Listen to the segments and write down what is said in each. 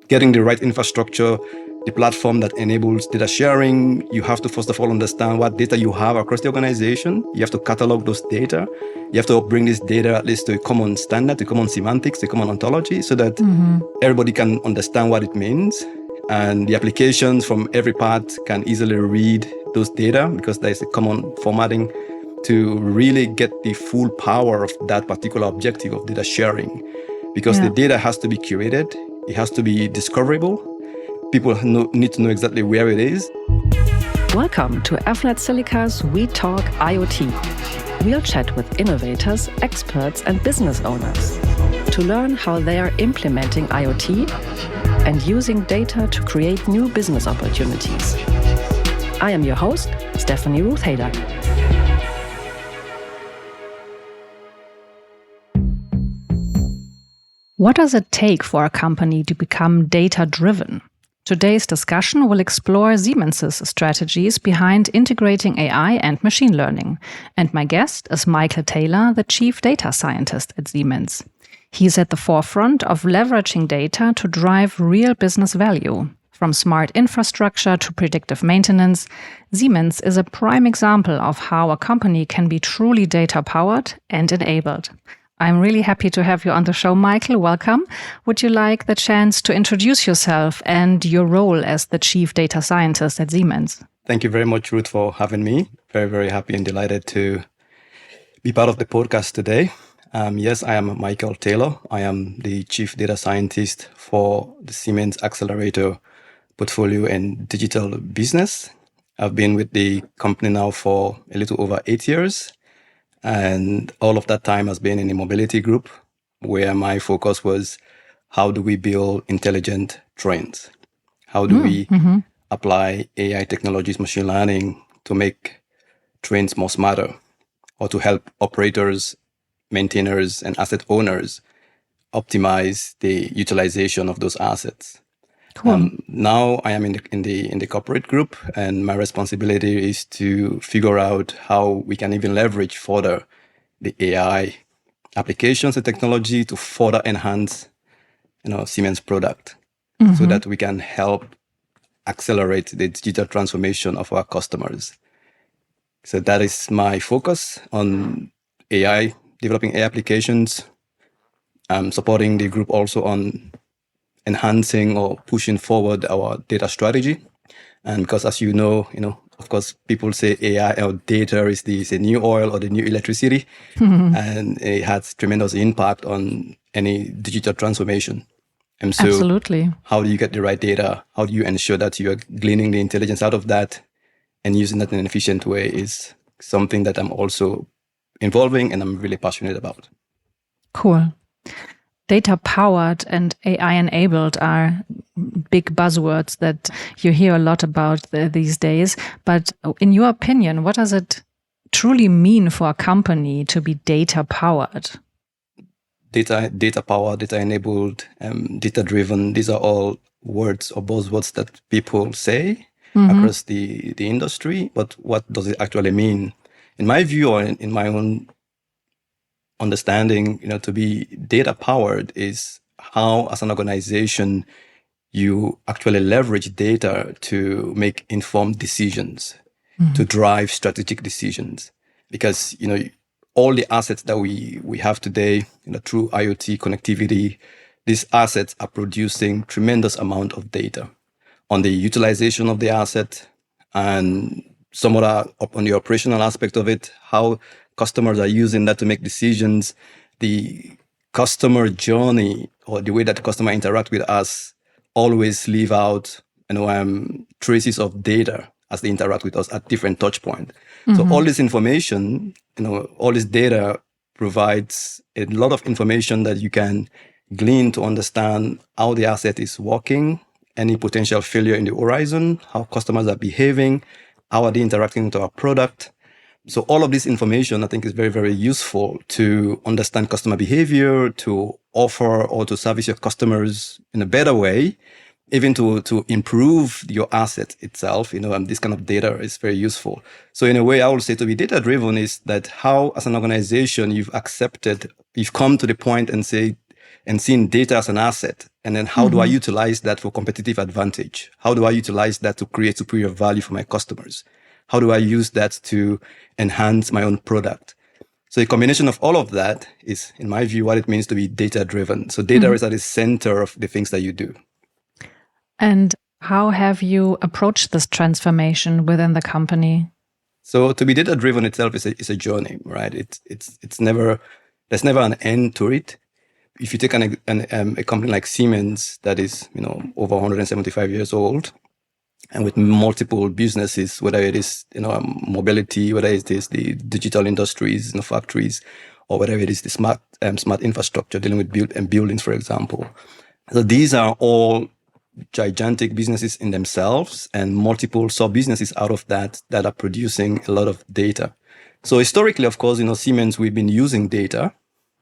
getting the right infrastructure, the platform that enables data sharing. You have to first of all understand what data you have across the organization. You have to catalog those data. You have to bring this data at least to a common standard, to common semantics, to common ontology, so that everybody can understand what it means. And the applications from every part can easily read those data because there's a common formatting to really get the full power of that particular objective of data sharing. Because the data has to be curated, it has to be discoverable. People need to know exactly where it is. Welcome to Avnet Silica's We Talk IoT. We'll chat with innovators, experts, and business owners to learn how they are implementing IoT and using data to create new business opportunities. I am your host, Stephanie Ruth-Hader. What does it take for a company to become data-driven? Today's discussion will explore Siemens' strategies behind integrating AI and machine learning. And my guest is Michael Taylor, the Chief Data Scientist at Siemens. He's at the forefront of leveraging data to drive real business value. From smart infrastructure to predictive maintenance, Siemens is a prime example of how a company can be truly data-powered and enabled. I'm really happy to have you on the show, Michael. Welcome. Would you like the chance to introduce yourself and your role as the Chief Data Scientist at Siemens? Thank you very much, Ruth, for having me. Very, very happy and delighted to be part of the podcast today. Yes, I am Michael Taylor. I am the Chief Data Scientist for the Siemens Accelerator portfolio and digital business. I've been with the company now for a little over 8 years. And all of that time has been in the mobility group, where my focus was how do we build intelligent trains? How do we apply AI technologies, machine learning to make trains more smarter, or to help operators, maintainers, and asset owners optimize the utilization of those assets? Cool. Now I am in the corporate group, and my responsibility is to figure out how we can even leverage further the AI applications and technology to further enhance, Siemens product, so that we can help accelerate the digital transformation of our customers. So that is my focus on AI, developing AI applications. I'm supporting the group also on enhancing or pushing forward our data strategy. And because as you know, of course, people say AI or data is the new oil or the new electricity. And it has tremendous impact on any digital transformation. And so Absolutely. How do you get the right data? How do you ensure that you are gleaning the intelligence out of that and using that in an efficient way is something that I'm also involving and I'm really passionate about. Cool. Data-powered and AI-enabled are big buzzwords that you hear a lot about these days. But in your opinion, what does it truly mean for a company to be data-powered? Data-powered, data-enabled, data-driven, these are all words or buzzwords that people say across the industry. But what does it actually mean? In my view, or in my own understanding, to be data powered is how, as an organization, you actually leverage data to make informed decisions, to drive strategic decisions. Because, all the assets that we have today, through IoT connectivity, these assets are producing tremendous amount of data on the utilization of the asset and some other on the operational aspect of it, how customers are using that to make decisions, the customer journey or the way that the customer interact with us always leave out, traces of data as they interact with us at different touch points. So all this information, all this data provides a lot of information that you can glean to understand how the asset is working, any potential failure in the horizon, how customers are behaving, how are they interacting with our product. So all of this information, I think, is very, very useful to understand customer behavior, to offer or to service your customers in a better way, even to improve your asset itself. This kind of data is very useful. So in a way, I would say to be data-driven is that how, as an organization, you've come to the point and say, and seeing data as an asset. And then how do I utilize that for competitive advantage? How do I utilize that to create superior value for my customers? How do I use that to enhance my own product? So a combination of all of that is, in my view, what it means to be data-driven. So data is at the center of the things that you do. And how have you approached this transformation within the company? So to be data-driven itself is a journey, right? It's never, there's never an end to it. If you take a company like Siemens that is, over 175 years old, and with multiple businesses, whether it is, mobility, whether it is the digital industries, factories, or whether it is the smart infrastructure dealing with buildings, for example. So these are all gigantic businesses in themselves, and multiple sub-businesses out of that are producing a lot of data. So historically, of course, Siemens, we've been using data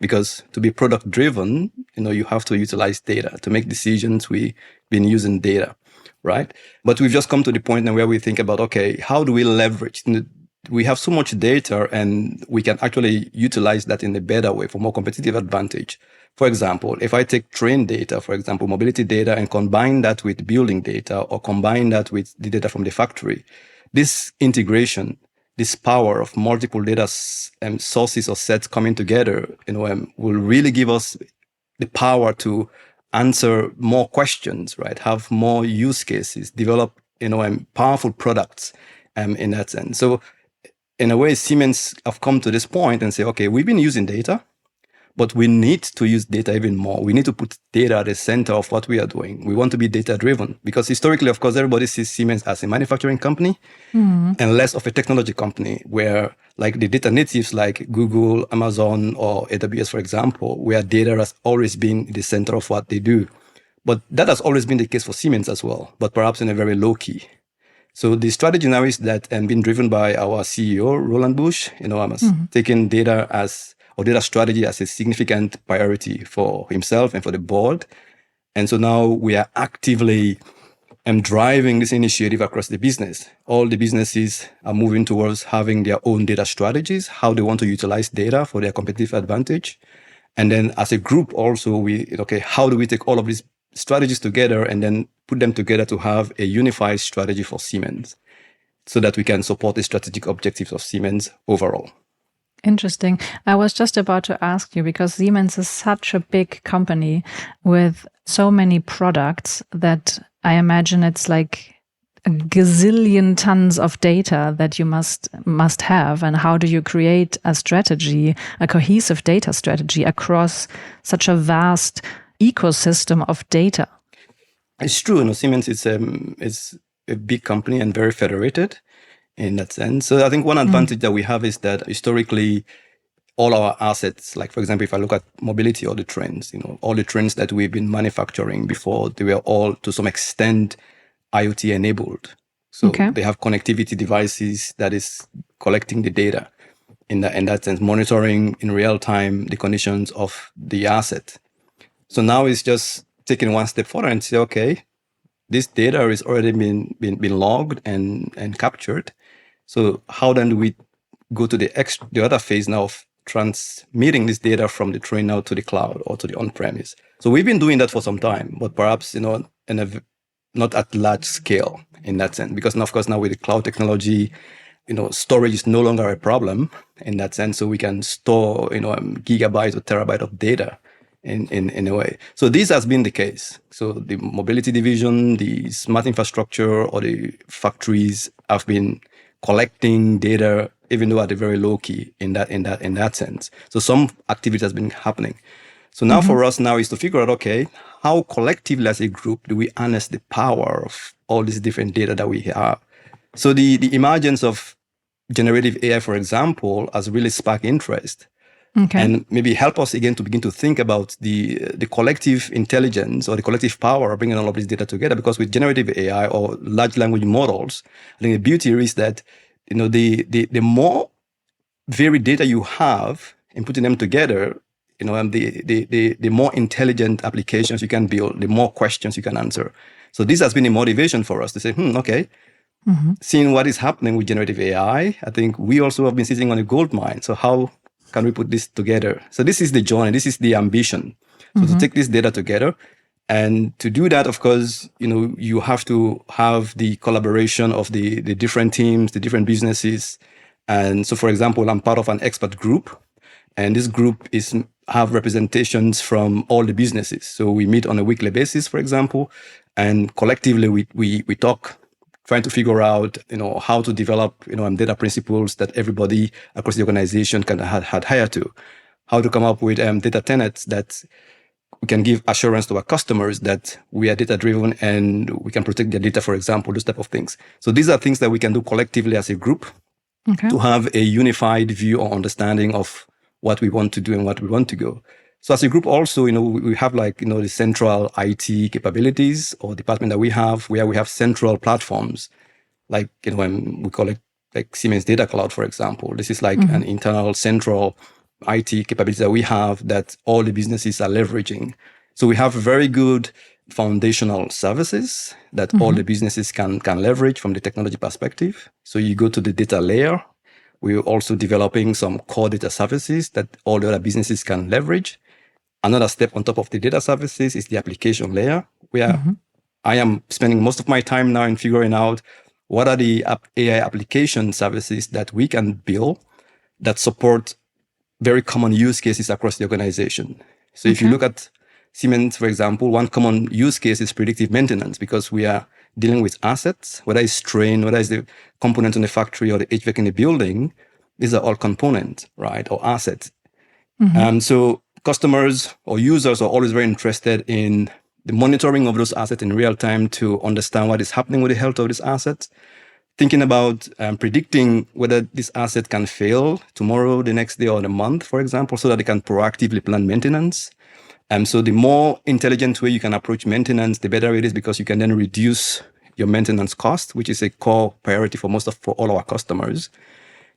because to be product driven, you have to utilize data. To make decisions, we've been using data, right? But we've just come to the point now where we think about, okay, how do we leverage? We have so much data and we can actually utilize that in a better way for more competitive advantage. For example, if I take train data, for example, mobility data, and combine that with building data or combine that with the data from the factory, this integration, this power of multiple data sources or sets coming together, will really give us the power to answer more questions, right? Have more use cases, develop, powerful products, in that sense. So in a way, Siemens have come to this point and say, okay, we've been using data, but we need to use data even more. We need to put data at the center of what we are doing. We want to be data-driven because historically, of course, everybody sees Siemens as a manufacturing company and less of a technology company where like the data natives like Google, Amazon, or AWS, for example, where data has always been the center of what they do. But that has always been the case for Siemens as well, but perhaps in a very low key. So the strategy now is that been driven by our CEO, Roland Busch, taking data data strategy as a significant priority for himself and for the board. And so now we are actively driving this initiative across the business. All the businesses are moving towards having their own data strategies, how they want to utilize data for their competitive advantage. And then as a group also, how do we take all of these strategies together and then put them together to have a unified strategy for Siemens so that we can support the strategic objectives of Siemens overall. Interesting. I was just about to ask you because Siemens is such a big company with so many products that I imagine it's like a gazillion tons of data that you must have. And how do you create a strategy, a cohesive data strategy across such a vast ecosystem of data? It's true. Siemens is a big company and very federated in that sense. So I think one advantage that we have is that historically, all our assets, like for example, if I look at mobility or the trains, all the trains that we've been manufacturing before, they were all to some extent IoT enabled. So they have connectivity devices that is collecting the data in that sense, monitoring in real time the conditions of the asset. So now it's just taking one step forward and say, okay, this data is already been logged and captured. So how then do we go to the other phase now of transmitting this data from the train now to the cloud or to the on-premise? So we've been doing that for some time, but perhaps not at large scale in that sense, because now, of course, now with the cloud technology, storage is no longer a problem in that sense. So we can store gigabytes or terabyte of data in a way. So this has been the case. So the mobility division, the smart infrastructure, or the factories have been collecting data, even though at a very low key in that sense. So some activity has been happening. So now for us now is to figure out, okay, how collectively as a group do we harness the power of all these different data that we have? So the emergence of generative AI, for example, has really sparked interest. And maybe help us again to begin to think about the collective intelligence or the collective power of bringing all of this data together. Because with generative AI or large language models, I think the beauty is that the more varied data you have in putting them together, the more intelligent applications you can build, the more questions you can answer. So this has been a motivation for us to say, okay, seeing what is happening with generative AI, I think we also have been sitting on a gold mine. So how can we put this together? So this is the journey. This is the ambition. So to take this data together, and to do that, of course, you have to have the collaboration of the different teams, the different businesses. And so, for example, I'm part of an expert group, and this group have representations from all the businesses. So we meet on a weekly basis, for example, and collectively we talk, trying to figure out, how to develop, data principles that everybody across the organization can adhere to, how to come up with data tenets that we can give assurance to our customers that we are data-driven and we can protect their data, for example, those type of things. So these are things that we can do collectively as a group to have a unified view or understanding of what we want to do and what we want to go. So as a group also, we have the central IT capabilities or department that we have, where we have central platforms, like, when we call it like Siemens Data Cloud, for example. This is like an internal central IT capability that we have that all the businesses are leveraging. So we have very good foundational services that all the businesses can leverage from the technology perspective. So you go to the data layer. We're also developing some core data services that all the other businesses can leverage. Another step on top of the data services is the application layer, where I am spending most of my time now in figuring out what are the AI application services that we can build that support very common use cases across the organization. So if you look at Siemens, for example, one common use case is predictive maintenance, because we are dealing with assets, whether it's train, whether it's the component in the factory or the HVAC in the building. These are all components, right, or assets. So customers or users are always very interested in the monitoring of those assets in real time to understand what is happening with the health of these assets, thinking about predicting whether this asset can fail tomorrow, the next day, or the month, for example, so that they can proactively plan maintenance. So the more intelligent way you can approach maintenance, the better it is, because you can then reduce your maintenance cost, which is a core priority for all our customers.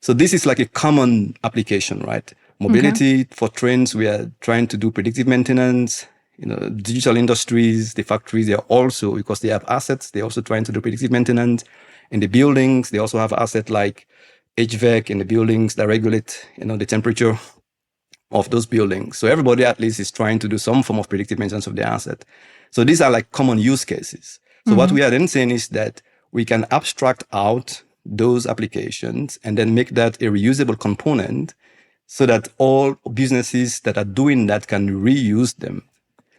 So this is like a common application, right? Mobility for trains, we are trying to do predictive maintenance. Digital industries, the factories, they are also, because they have assets, they're also trying to do predictive maintenance. In the buildings, they also have assets like HVAC in the buildings that regulate, the temperature of those buildings. So everybody at least is trying to do some form of predictive maintenance of the asset. So these are like common use cases. So what we are then saying is that we can abstract out those applications and then make that a reusable component so that all businesses that are doing that can reuse them.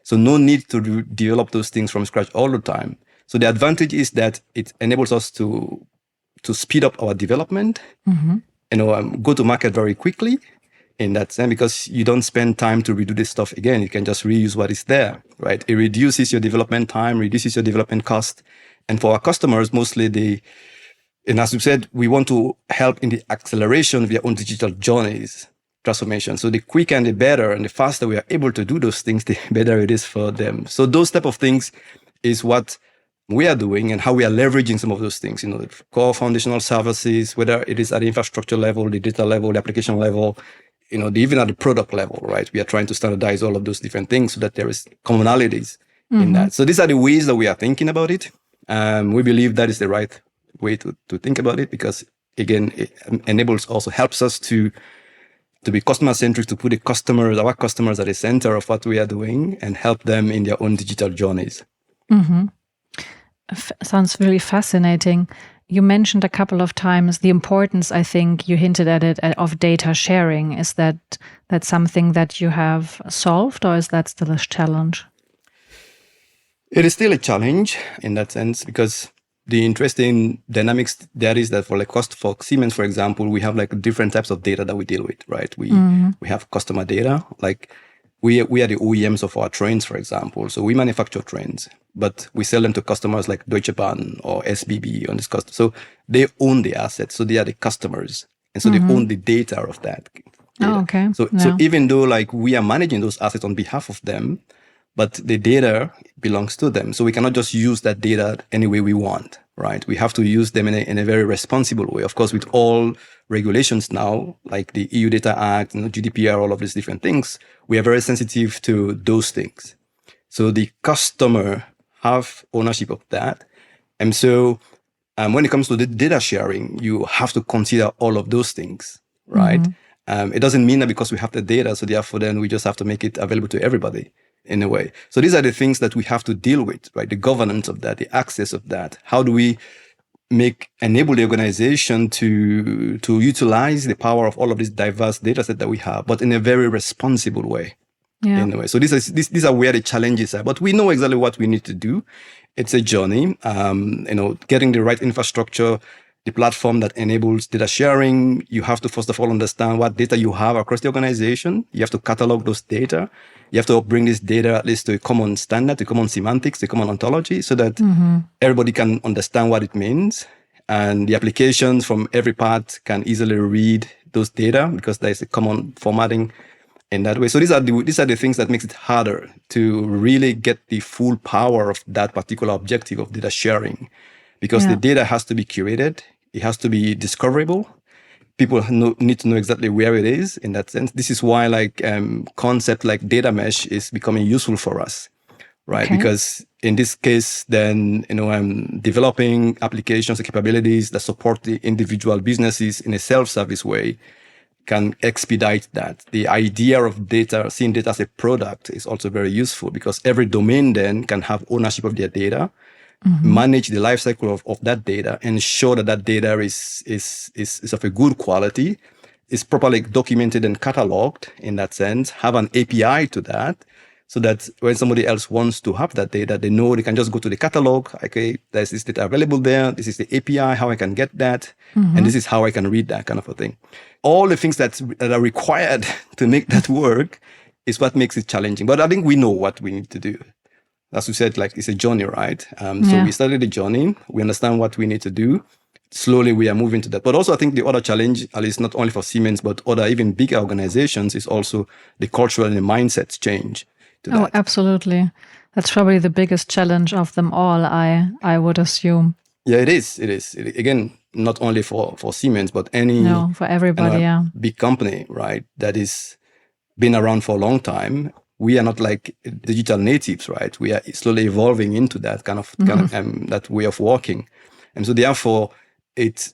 So no need to develop those things from scratch all the time. So the advantage is that it enables us to speed up our development, go to market very quickly in that sense, because you don't spend time to redo this stuff again. You can just reuse what is there, right? It reduces your development time, reduces your development cost. And for our customers, mostly and as we said, we want to help in the acceleration of their own digital journeys, transformation. So the quicker and the better and the faster we are able to do those things, the better it is for them. So those type of things is what we are doing and how we are leveraging some of those things, the core foundational services, whether it is at the infrastructure level, the data level, the application level, even at the product level, right? We are trying to standardize all of those different things so that there is commonalities in that. So these are the ways that we are thinking about it. We believe that is the right way to think about it, because again, it helps us to be customer-centric, to put our customers at the center of what we are doing and help them in their own digital journeys. Sounds really fascinating. You mentioned a couple of times the importance, I think you hinted at it, of data sharing. Is that something that you have solved, or is that still a challenge? It is still a challenge in that sense, because the interesting dynamics there is that for Siemens, for example, we have like different types of data that we deal with, right? We have customer data, like we are the OEMs of our trains, for example. So we manufacture trains, but we sell them to customers like Deutsche Bahn or SBB on this customer. So they own the assets. So they are the customers. And so they own the data of that. Data. Oh, okay. So even though like we are managing those assets on behalf of them, but the data belongs to them. So we cannot just use that data any way we want, right? We have to use them in a very responsible way. Of course, with all regulations now, like the EU Data Act, GDPR, all of these different things, we are very sensitive to those things. So the customer have ownership of that. And so when it comes to the data sharing, you have to consider all of those things, right? It doesn't mean that because we have the data, so therefore then we just have to make it available to everybody. in a way. So these are the things that we have to deal with, right? The governance of that, the access of that. How do we enable the organization to utilize the power of all of this diverse data set that we have, but in a very responsible way. Yeah. In a way. So these are where the challenges are, but we know exactly what we need to do. It's a journey, getting the right infrastructure, the platform that enables data sharing. You have to first of all understand what data you have across the organization. You have to catalog those data. You have to bring this data at least to a common standard, to common semantics, to common ontology, so that everybody can understand what it means. And the applications from every part can easily read those data because there's a common formatting in that way. So these are the things that makes it harder to really get the full power of that particular objective of data sharing, because the data has to be curated. It has to be discoverable. People need to know exactly where it is in that sense. This is why concept like data mesh is becoming useful for us, right? Okay. Because in this case, then, developing applications and capabilities that support the individual businesses in a self-service way can expedite that. The idea of data, seeing data as a product, is also very useful because every domain then can have ownership of their data, manage the life cycle of that data, ensure that data is of a good quality, is properly documented and cataloged in that sense, have an API to that, so that when somebody else wants to have that data, they know they can just go to the catalog. Okay, there's this data available there. This is the API, how I can get that. And this is how I can read that, kind of a thing. All the things that are required to make that work is what makes it challenging. But I think we know what we need to do. As we said, it's a journey, right? So we started the journey. We understand what we need to do. Slowly, we are moving to that. But also, I think the other challenge, at least not only for Siemens, but other even bigger organizations, is also the cultural and the mindset change. Oh, absolutely. That's probably the biggest challenge of them all, I would assume. Yeah, it is. Again, not only for Siemens, but for everybody, big company, right? That is been around for a long time. We are not like digital natives, right? We are slowly evolving into that kind of that way of working. And so therefore, it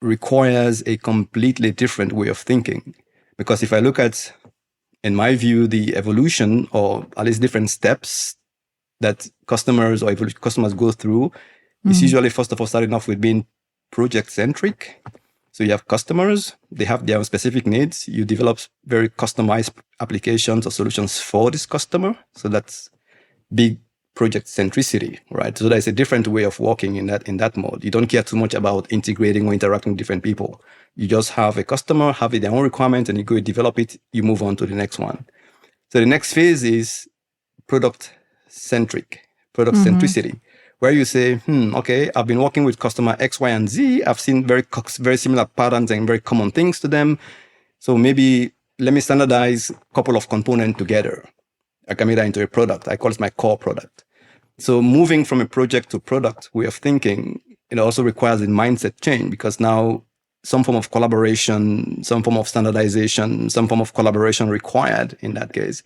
requires a completely different way of thinking. Because if I look at, in my view, the evolution, or at least different steps that customers go through, is usually, first of all, starting off with being project-centric. So you have customers, they have their specific needs. You develop very customized applications or solutions for this customer. So that's big project centricity, right? So there's a different way of working in that mode. You don't care too much about integrating or interacting with different people. You just have a customer, have their own requirements, and you go develop it, you move on to the next one. So the next phase is product centricity, where you say, okay, I've been working with customer X, Y, and Z. I've seen very similar patterns and very common things to them. So maybe let me standardize a couple of components together. I can make that into a product. I call it my core product. So moving from a project to product way of thinking, it also requires a mindset change, because now some form of collaboration, some form of standardization, some form of collaboration required in that case.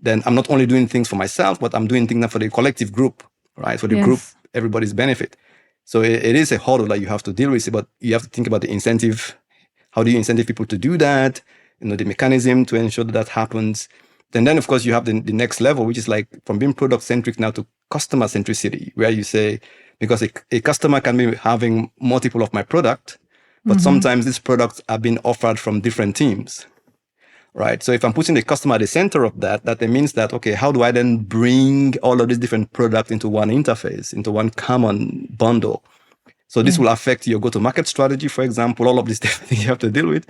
Then I'm not only doing things for myself, but I'm doing things now for the collective group, right? For the group, everybody's benefit. So it is a hurdle that you have to deal with, but you have to think about the incentive. How do you incentive people to do that? The mechanism to ensure that happens. And then, of course, you have the next level, which is like from being product-centric now to customer centricity, where you say, because a customer can be having multiple of my product, but sometimes these products are being offered from different teams, right? So if I'm putting the customer at the center of that means that, okay, how do I then bring all of these different products into one interface, into one common bundle? So this will affect your go-to-market strategy, for example, all of these different things you have to deal with.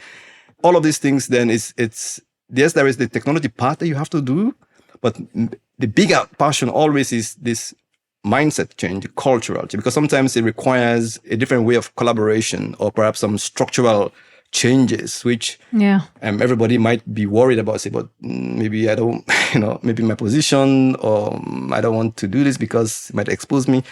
All of these things then yes, there is the technology part that you have to do, but the bigger passion always is this mindset change, cultural change, because sometimes it requires a different way of collaboration, or perhaps some structural changes, which everybody might be worried about. Say, but maybe I don't, maybe my position, or I don't want to do this because it might expose me.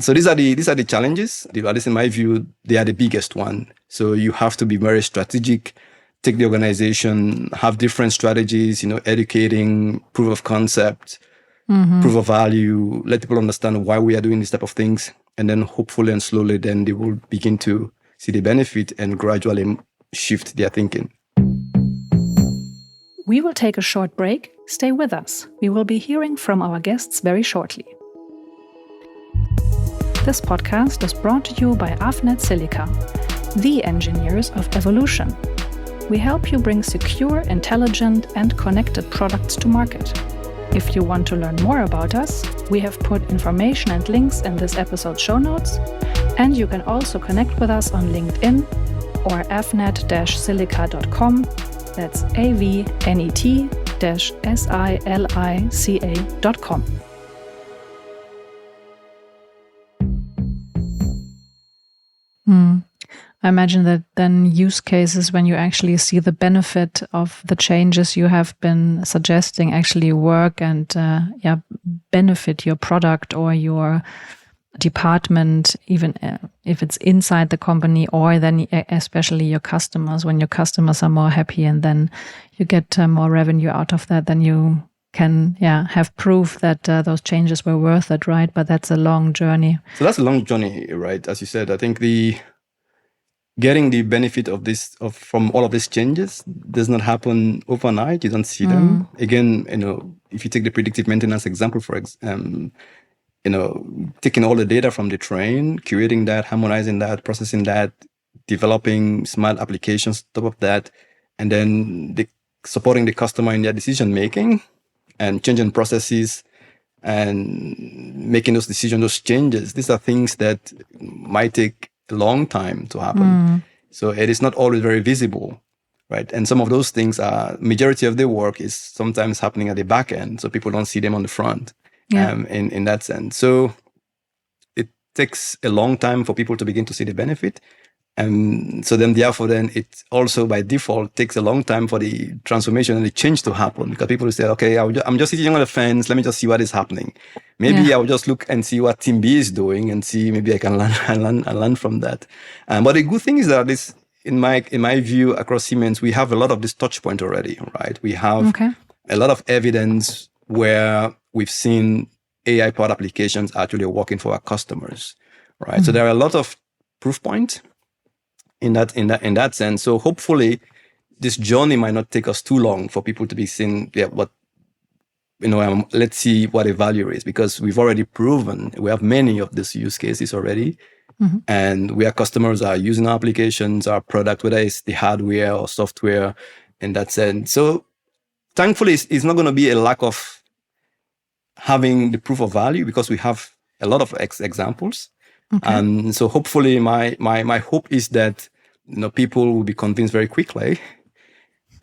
So these are the challenges. At least in my view, they are the biggest one. So you have to be very strategic. Take the organization, have different strategies, educating, proof of concept, proof of value, let people understand why we are doing this type of things. And then hopefully and slowly, then they will begin to see the benefit and gradually shift their thinking. We will take a short break Stay with us. We will be hearing from our guests very shortly. This podcast is brought to you by Avnet Silica, the engineers of evolution. We help you bring secure, intelligent, and connected products to market. If you want to learn more about us, we have put information and links in this episode's show notes, and you can also connect with us on LinkedIn or avnet-silica.com. That's avnet-silica.com. I imagine that then use cases when you actually see the benefit of the changes you have been suggesting actually work and benefit your product or your department, even if it's inside the company, or then especially your customers. When your customers are more happy and then you get more revenue out of that, then you can have proof that those changes were worth it, right? But that's a long journey. So that's a long journey, right? As you said, I think getting the benefit of this from all of these changes does not happen overnight. You don't see them. Again, if you take the predictive maintenance example, taking all the data from the train, curating that, harmonizing that, processing that, developing smart applications on top of that, and then supporting the customer in their decision making and changing processes and making those decisions, those changes. These are things that might take a long time to happen. So it is not always very visible, right? And some of those things majority of the work is sometimes happening at the back end, so people don't see them on the front. In that sense. So it takes a long time for people to begin to see the benefit. And so then it also by default takes a long time for the transformation and the change to happen, because people will say, okay, I'm just sitting on the fence. Let me just see what is happening. Maybe I'll just look and see what Team B is doing and see, maybe I can learn from that. But the good thing is that this, in my view, across Siemens, we have a lot of this touch point already, right? We have a lot of evidence where we've seen AI-powered applications actually working for our customers, right? So there are a lot of proof points in that sense. So hopefully, this journey might not take us too long for people to be seeing let's see what the value is, because we've already proven we have many of these use cases already, and where customers are using our applications, our product, whether it's the hardware or software, in that sense. So thankfully, it's not going to be a lack of having the proof of value, because we have a lot of examples. And so hopefully my hope is that people will be convinced very quickly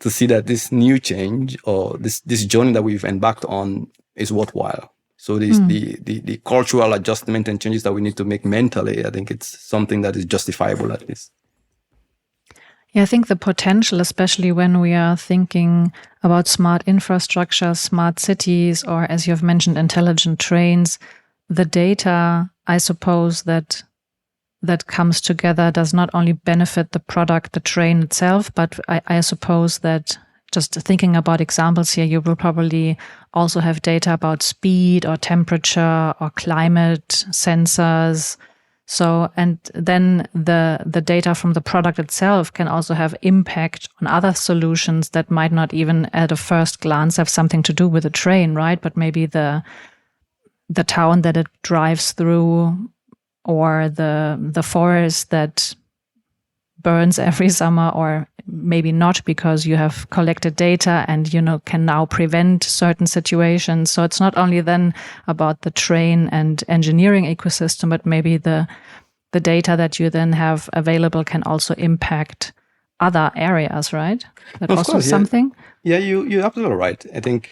to see that this new change or this journey that we've embarked on is worthwhile. So the cultural adjustment and changes that we need to make mentally, I think it's something that is justifiable at least. Yeah, I think the potential, especially when we are thinking about smart infrastructure, smart cities, or as you have mentioned, intelligent trains, the data, I suppose, that comes together does not only benefit the product, the train itself, but I suppose that just thinking about examples here, you will probably also have data about speed or temperature or climate sensors. So, and then the data from the product itself can also have impact on other solutions that might not even at a first glance have something to do with the train, right? But maybe the town that it drives through, or the forest that burns every summer, or maybe not, because you have collected data and can now prevent certain situations. So it's not only then about the train and engineering ecosystem, but maybe the data that you then have available can also impact other areas, right? That of also course, something. Yeah, you're absolutely right. I think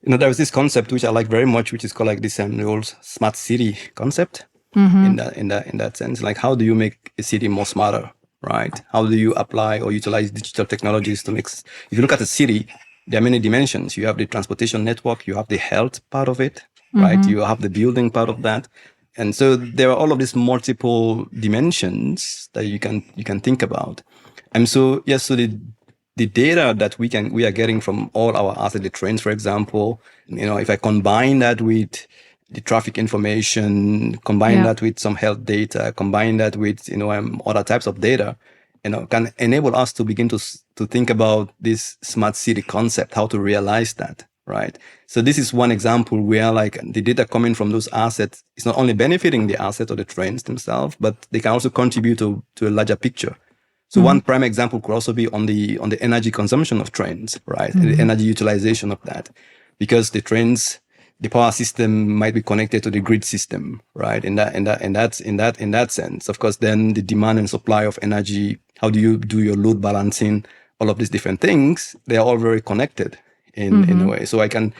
there is this concept which I like very much, which is called like this the old smart city concept. In that sense, like, how do you make a city more smarter, right? How do you apply or utilize digital technologies to make? If you look at a city, there are many dimensions. You have the transportation network, you have the health part of it, right? You have the building part of that, and so there are all of these multiple dimensions that you can think about. And so so the data that we are getting from all our assets, the trains, for example, if I combine that with the traffic information, combine that with some health data, combine that with other types of data, can enable us to begin to think about this smart city concept, how to realize that, right? So this is one example where like the data coming from those assets is not only benefiting the asset or the trends themselves, but they can also contribute to a larger picture. So one prime example could also be on the energy consumption of trains, right? The energy utilization of that, because the trains, the power system might be connected to the grid system, right? In that sense, of course, then the demand and supply of energy, how do you do your load balancing, all of these different things, they are all very connected in a way. So I can,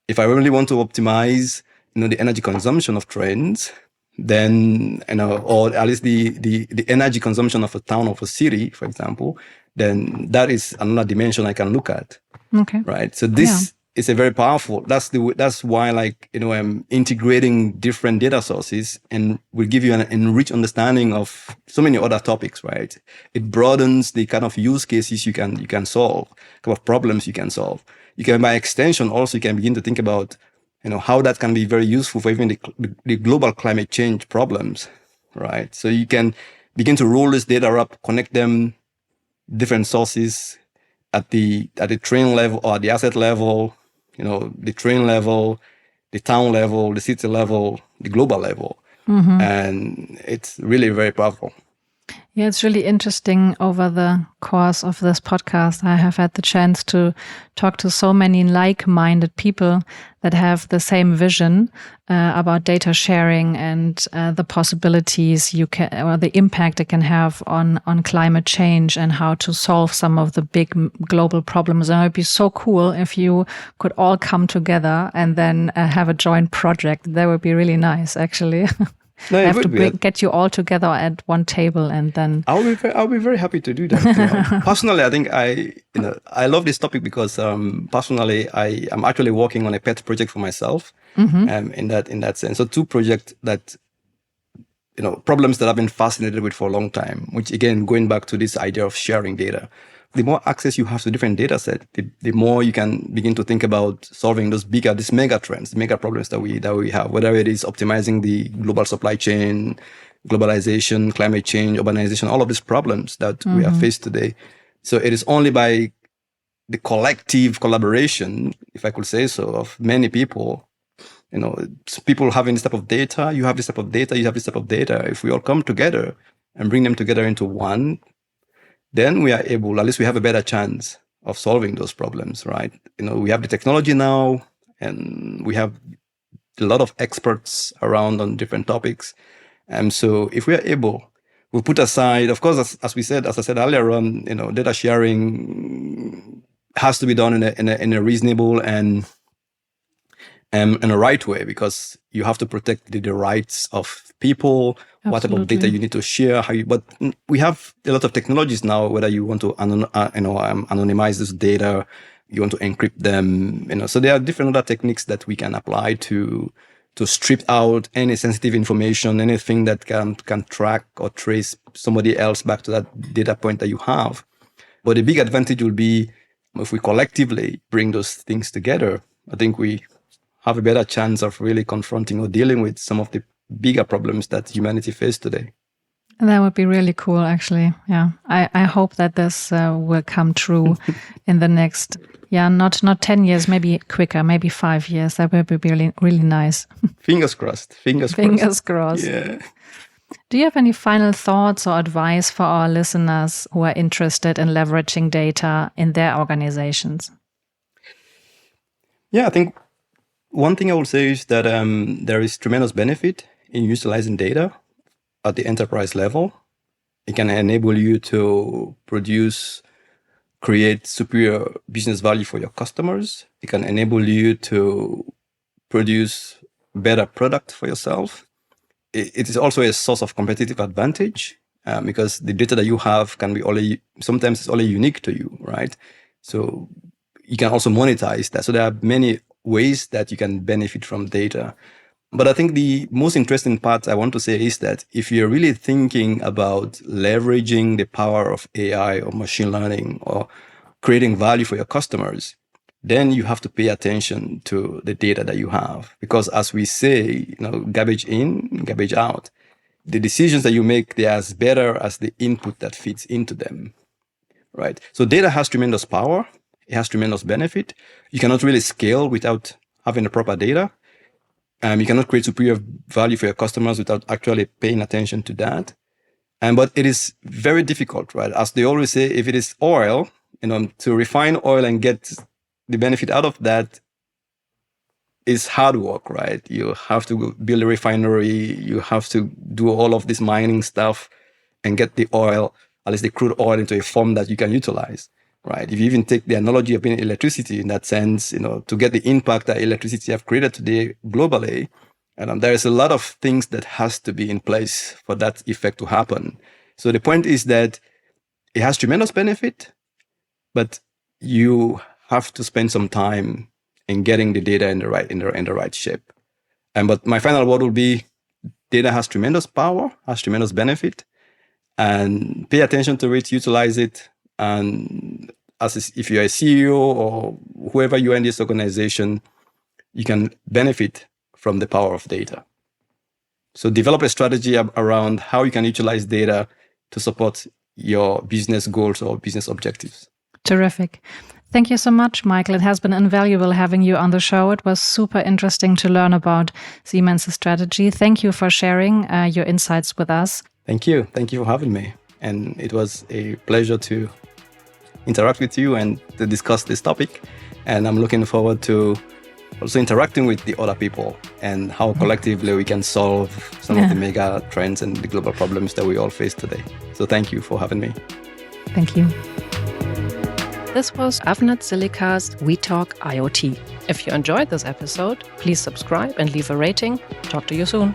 if I really want to optimize, the energy consumption of trains, then, or at least the energy consumption of a town, of a city, for example, then that is another dimension I can look at. Okay. Right. So this is a very powerful, that's why, like, I'm integrating different data sources and will give you an enriched understanding of so many other topics, right? It broadens the kind of use cases you can solve, kind of problems you can solve. You can, by extension, also, you can begin to think about, how that can be very useful for even the global climate change problems, right? So you can begin to roll this data up, connect them, different sources at the train level or at the asset level, the train level, the town level, the city level, the global level. And it's really very powerful. Yeah, it's really interesting. Over the course of this podcast, I have had the chance to talk to so many like-minded people that have the same vision about data sharing and the possibilities you can, or the impact it can have on climate change and how to solve some of the big global problems. And it would be so cool if you could all come together and then have a joint project. That would be really nice, actually. No, I have to get you all together at one table, and then I'll be very happy to do that. Personally, I think I love this topic because personally I'm actually working on a pet project for myself. In that sense, so two projects that problems that I've been fascinated with for a long time. Which, again, going back to this idea of sharing data. The more access you have to different data sets, the more you can begin to think about solving these mega trends, mega problems that we have, whether it is optimizing the global supply chain, globalization, climate change, urbanization, all of these problems that we are faced today. So it is only by the collective collaboration, if I could say so, of many people, people having this type of data, you have this type of data, you have this type of data. If we all come together and bring them together into one, then we are able, at least we have a better chance of solving those problems, right? We have the technology now, and we have a lot of experts around on different topics. And so if we are able, we put aside, of course, as I said earlier on, data sharing has to be done in a reasonable and in a right way, because you have to protect the rights of people. Absolutely. What type of data you need to share, but we have a lot of technologies now, whether you want to anonymize this data, you want to encrypt them, so there are different other techniques that we can apply to strip out any sensitive information, anything that can track or trace somebody else back to that data point that you have. But the big advantage will be if we collectively bring those things together. I think we have a better chance of really confronting or dealing with some of the bigger problems that humanity faces today. That would be really cool, actually. Yeah, I hope that this will come true in the next, not 10 years, maybe quicker, maybe 5 years. That would be really, really nice. Fingers crossed. Fingers crossed. Yeah. Do you have any final thoughts or advice for our listeners who are interested in leveraging data in their organizations? Yeah, I think one thing I would say is that there is tremendous benefit in utilizing data at the enterprise level. It can enable you to create superior business value for your customers. It can enable you to produce better product for yourself. It is also a source of competitive advantage because the data that you have can be sometimes it's only unique to you, right? So you can also monetize that. So there are many ways that you can benefit from data. But I think the most interesting part I want to say is that if you're really thinking about leveraging the power of AI or machine learning or creating value for your customers, then you have to pay attention to the data that you have. Because as we say, garbage in, garbage out. The decisions that you make, they're as better as the input that fits into them, right? So data has tremendous power. It has tremendous benefit. You cannot really scale without having the proper data. You cannot create superior value for your customers without actually paying attention to that. But it is very difficult, right? As they always say, if it is oil, to refine oil and get the benefit out of that is hard work, right? You have to build a refinery. You have to do all of this mining stuff and get the oil, at least the crude oil, into a form that you can utilize, right? If you even take the analogy of being electricity in that sense, to get the impact that electricity have created today globally, and there is a lot of things that has to be in place for that effect to happen. So the point is that it has tremendous benefit, but you have to spend some time in getting the data in the right shape. But my final word will be: data has tremendous power, has tremendous benefit, and pay attention to it, utilize it. And if you're a CEO or whoever you are in this organization, you can benefit from the power of data. So develop a strategy around how you can utilize data to support your business goals or business objectives. Terrific. Thank you so much, Michael. It has been invaluable having you on the show. It was super interesting to learn about Siemens' strategy. Thank you for sharing your insights with us. Thank you. Thank you for having me. And it was a pleasure to interact with you and to discuss this topic. And I'm looking forward to also interacting with the other people and how collectively we can solve some of the mega trends and the global problems that we all face today. So thank you for having me. Thank you. This was Avnet Silica's We Talk IoT. If you enjoyed this episode, please subscribe and leave a rating. Talk to you soon.